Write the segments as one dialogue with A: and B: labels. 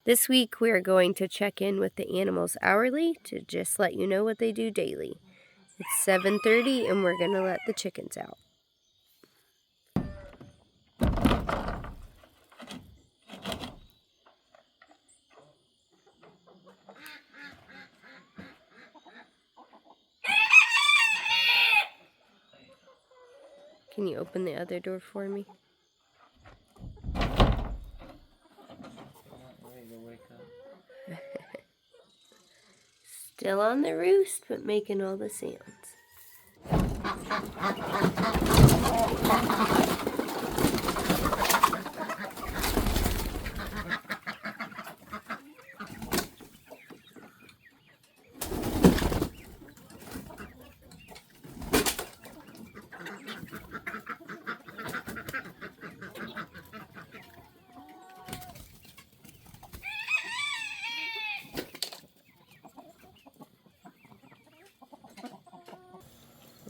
A: This week we're going to check in with the animals hourly to just let you know what they do daily. It's 7:30 and we're going to let the chickens out. Can you open the other door for me? Still on the roost, but making all the sounds.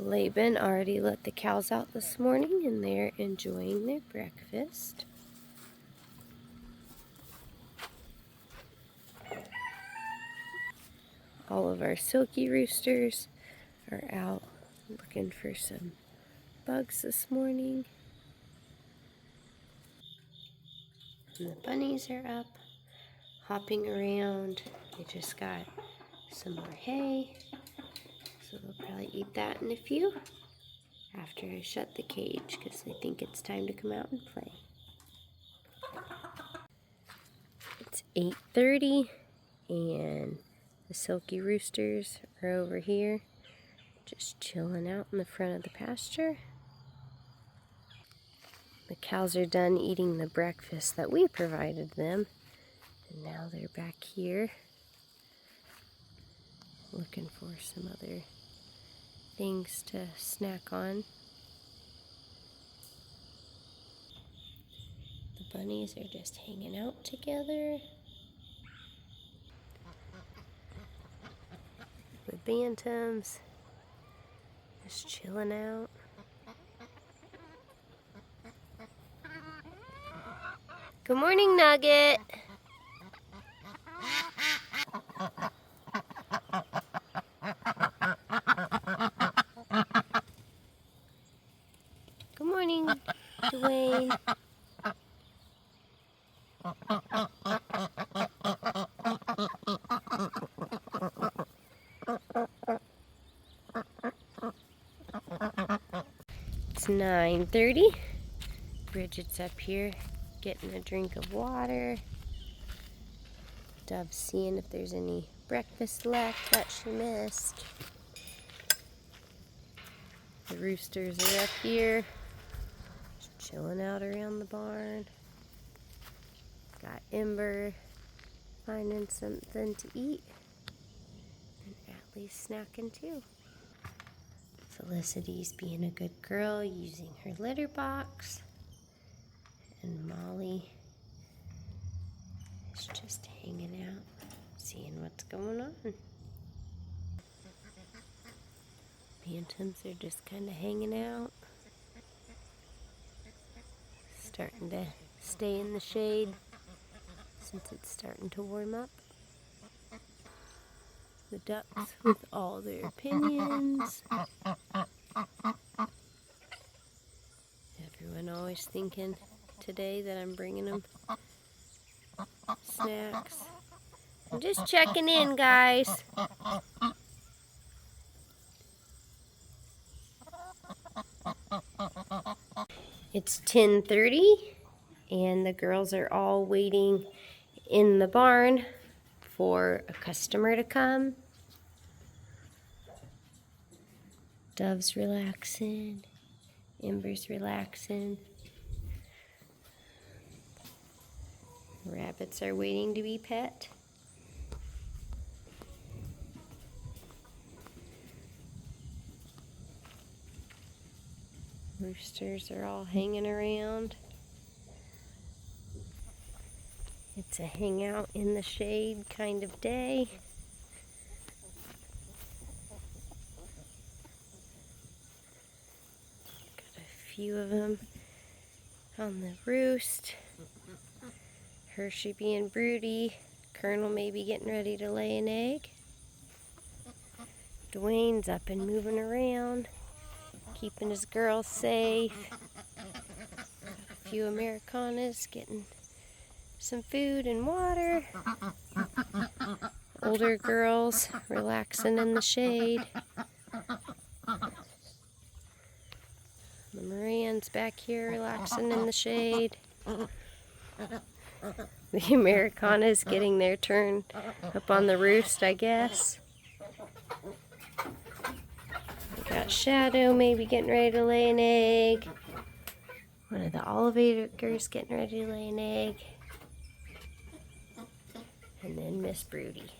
A: Laban already let the cows out this morning and they're enjoying their breakfast. All of our silky roosters are out looking for some bugs this morning. And the bunnies are up, hopping around. They just got some more hay, so they'll probably eat that in a few after I shut the cage because they think it's time to come out and play. It's 8:30 and the silky roosters are over here just chilling out in the front of the pasture. The cows are done eating the breakfast that we provided them, and now they're back here looking for some other things to snack on. The bunnies are just hanging out together. The bantams just chilling out. Good morning, Nugget. Good morning, Dwayne. It's 9:30. Bridget's up here getting a drink of water. Dove's seeing if there's any breakfast left that she missed. The roosters are up here, just chilling out around the barn. Got Ember finding something to eat, and Atlee's snacking too. Felicity's being a good girl using her litter box, and Molly is just hanging out, seeing what's going on. Bantams are just kind of hanging out, starting to stay in the shade since it's starting to warm up. The ducks with all their opinions. Everyone always thinking today that I'm bringing them snacks. I'm just checking in, guys. It's 10:30 and the girls are all waiting in the barn for a customer to come. Dove's relaxing, Ember's relaxing. Rabbits are waiting to be pet. Roosters are all hanging around. It's a hangout in the shade kind of day. Got a few of them on the roost. Hershey being broody. Colonel may be getting ready to lay an egg. Dwayne's up and moving around, keeping his girls safe. A few Americanas getting some food and water. Older girls relaxing in the shade. The Moran's back here relaxing in the shade. The Americana's getting their turn up on the roost, I guess. We got Shadow maybe getting ready to lay an egg. One of the Olivators getting ready to lay an egg. And then Miss Broody.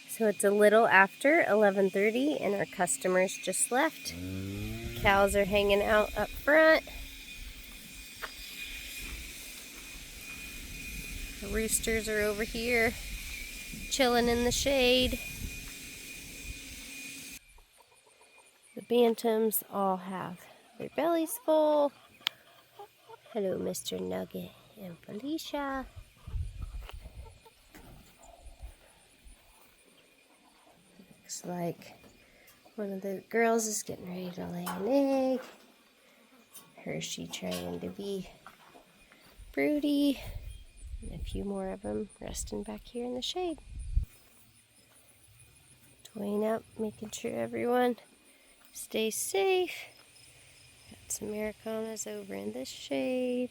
A: So it's a little after 11:30 and our customers just left. Cows are hanging out up front. The roosters are over here chilling in the shade. The bantams all have their bellies full. Hello, Mr. Nugget and Felicia. Looks like one of the girls is getting ready to lay an egg. Hershey trying to be broody. And a few more of them resting back here in the shade. Dwayne up, making sure everyone stays safe. Got some Americanas over in this shade.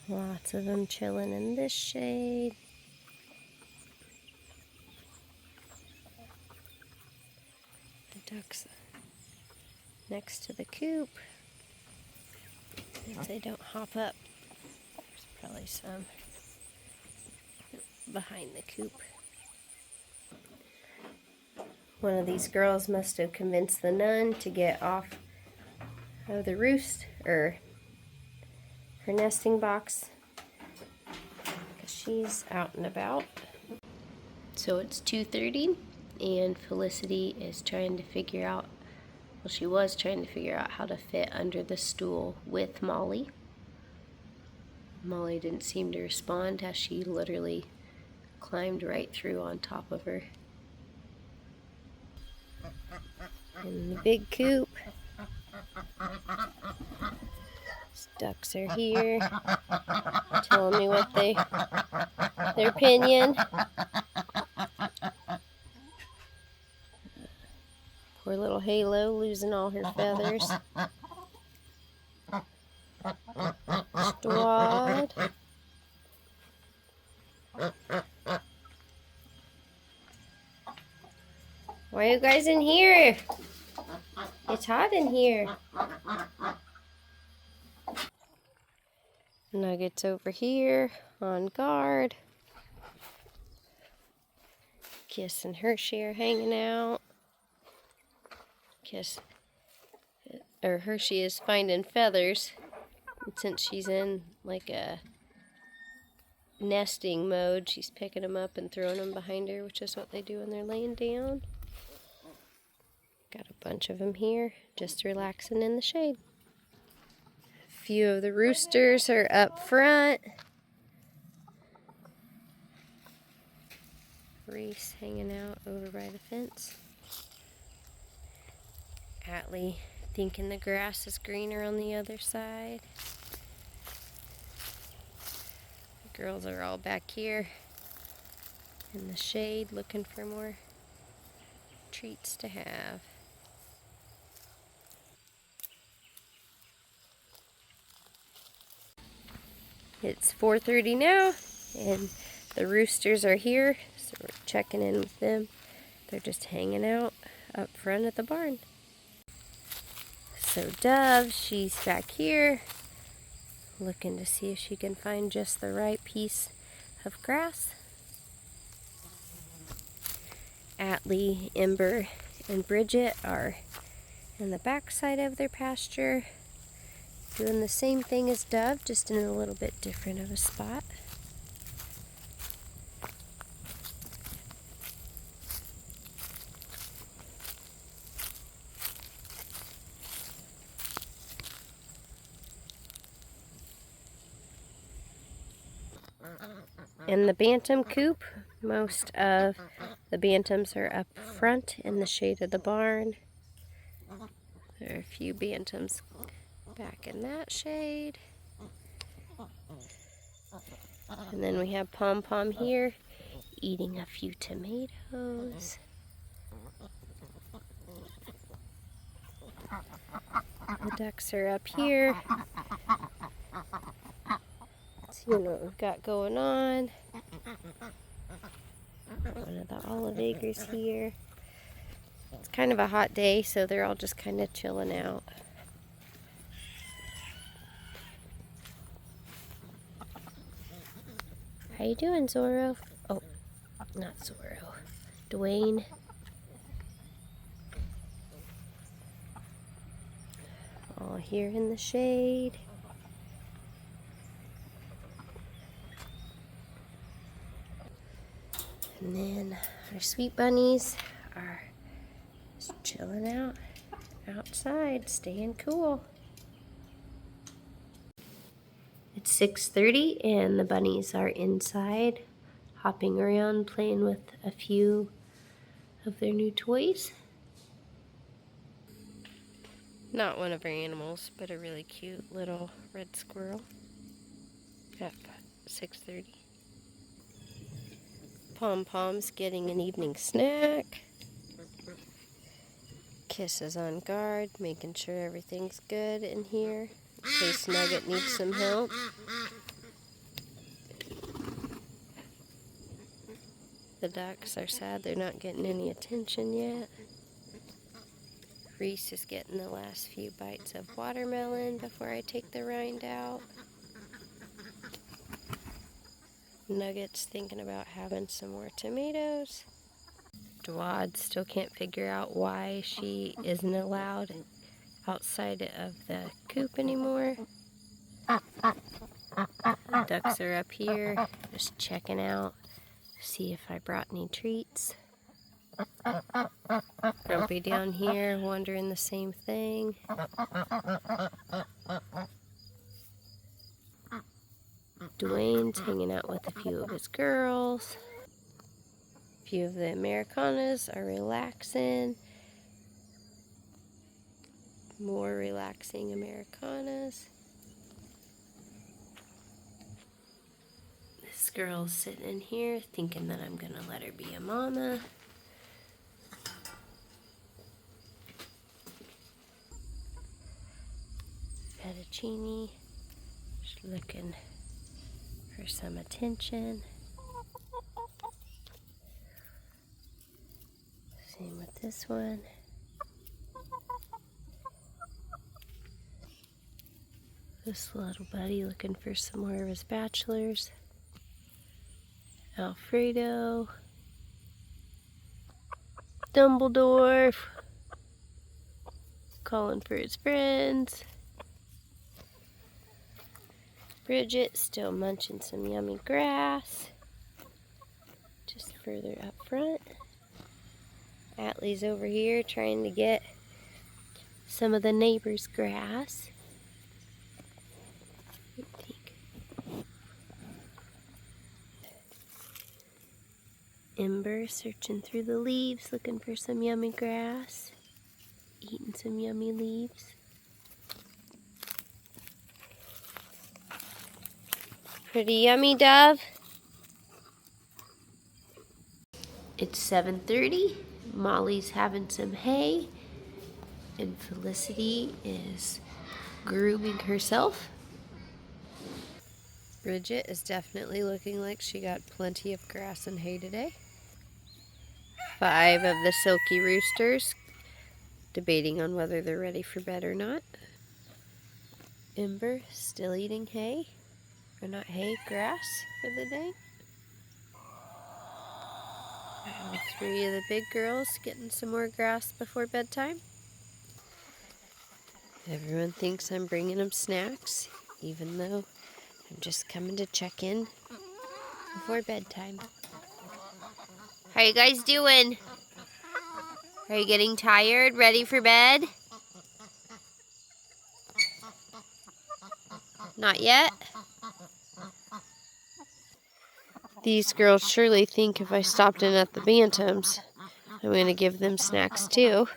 A: Lots of them chilling in this shade. The ducks next to the coop. If they don't hop up, there's probably some behind the coop. One of these girls must have convinced the nun to get off of the roost, or her nesting box, because she's out and about. So it's 2:30 and Felicity is trying to figure out, well, she was trying to figure out how to fit under the stool with Molly. Molly didn't seem to respond as she literally climbed right through on top of her. In the big coop, these ducks are here telling me what their opinion. Poor little Halo losing all her feathers. Squad. Why are you guys in here? It's hot in here. Nugget's over here on guard. Kiss and Hershey are hanging out. Hershey is finding feathers. And since she's in like a nesting mode, she's picking them up and throwing them behind her, which is what they do when they're laying down. Got a bunch of them here, just relaxing in the shade. A few of the roosters are up front. Reese hanging out over by the fence. Atlee thinking the grass is greener on the other side. The girls are all back here in the shade looking for more treats to have. It's 4:30 now, and the roosters are here, so we're checking in with them. They're just hanging out up front of the barn. So Dove, she's back here, looking to see if she can find just the right piece of grass. Atlee, Ember, and Bridget are in the back side of their pasture, doing the same thing as Dove, just in a little bit different of a spot. In the bantam coop, most of the bantams are up front in the shade of the barn. There are a few bantams back in that shade. And then we have Pom Pom here eating a few tomatoes. The ducks are up here. Seeing what we've got going on. One of the olive acres here. It's kind of a hot day, so they're all just kind of chilling out. How you doing, Zorro? Oh, not Zorro. Dwayne. All here in the shade. And then our sweet bunnies are just chilling out outside, staying cool. It's 6:30 and the bunnies are inside, hopping around, playing with a few of their new toys. Not one of our animals, but a really cute little red squirrel at 6:30. Pom Pom's getting an evening snack. Kiss is on guard, making sure everything's good in here in case Nugget needs some help. The ducks are sad they're not getting any attention yet. Reese is getting the last few bites of watermelon before I take the rind out. Nugget's thinking about having some more tomatoes. Dwad still can't figure out why she isn't allowed outside of the coop anymore. Ducks are up here just checking out, see if I brought any treats. Grumpy down here wondering the same thing. Dwayne's hanging out with a few of his girls. A few of the Americanas are relaxing. More relaxing Americanas. This girl's sitting in here thinking that I'm gonna let her be a mama. Fettuccine, just looking for some attention. Same with this one. This little buddy looking for some more of his bachelors. Alfredo. Dumbledore. Calling for his friends. Bridget still munching some yummy grass. Just further up front. Atlee's over here trying to get some of the neighbor's grass. Ember searching through the leaves looking for some yummy grass. Eating some yummy leaves. Pretty yummy, Dove. It's 7:30. Molly's having some hay. And Felicity is grooming herself. Bridget is definitely looking like she got plenty of grass and hay today. 5 of the silky roosters debating on whether they're ready for bed or not. Ember still eating hay, or not hay, grass for the day. And 3 of the big girls getting some more grass before bedtime. Everyone thinks I'm bringing them snacks, even though I'm just coming to check in before bedtime. How you guys doing? Are you getting tired? Ready for bed? Not yet? These girls surely think if I stopped in at the Bantams, I'm going to give them snacks too.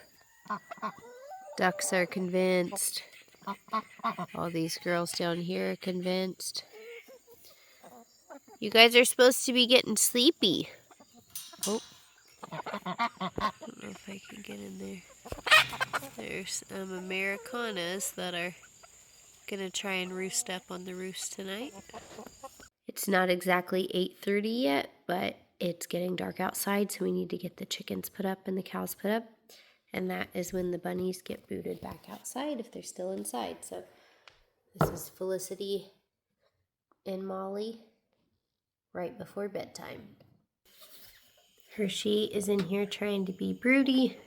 A: Ducks are convinced. All these girls down here are convinced. You guys are supposed to be getting sleepy. Oh, I don't know if I can get in there. There's Americanas that are gonna try and roost up on the roost tonight. It's not exactly 8:30 yet, but it's getting dark outside, so we need to get the chickens put up and the cows put up. And that is when the bunnies get booted back outside if they're still inside. So this is Felicity and Molly right before bedtime. Hershey is in here trying to be broody.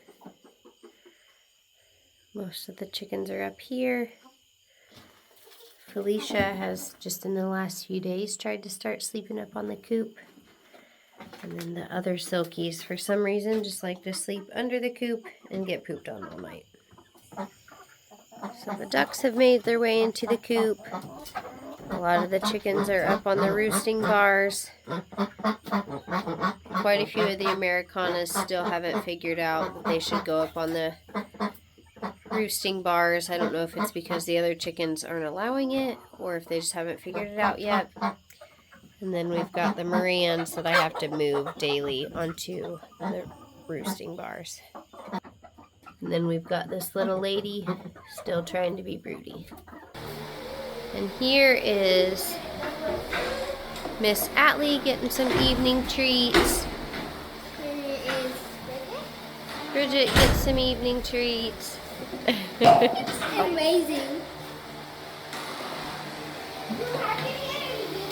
A: Most of the chickens are up here. Felicia has just in the last few days tried to start sleeping up on the coop. And then the other silkies, for some reason, just like to sleep under the coop and get pooped on all night. So the ducks have made their way into the coop. A lot of the chickens are up on the roosting bars. Quite a few of the Americanas still haven't figured out that they should go up on the roosting bars. I don't know if it's because the other chickens aren't allowing it or if they just haven't figured it out yet. And then we've got the Morans that I have to move daily onto the roosting bars. And then we've got this little lady still trying to be broody. And here is Miss Atlee getting some evening treats.
B: Here is
A: Bridget gets some evening treats.
B: It's amazing.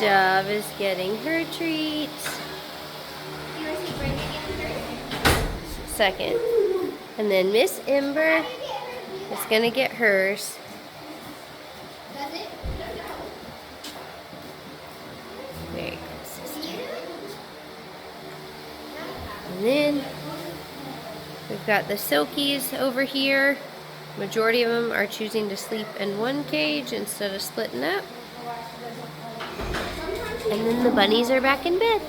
A: Dove is getting her treats.
B: You want to see Brenda get hers?
A: Second. And then Miss Ember is going to get hers.
B: Does it?
A: Very good, sister. And then we've got the silkies over here. Majority of them are choosing to sleep in one cage instead of splitting up. And then the bunnies are back in bed.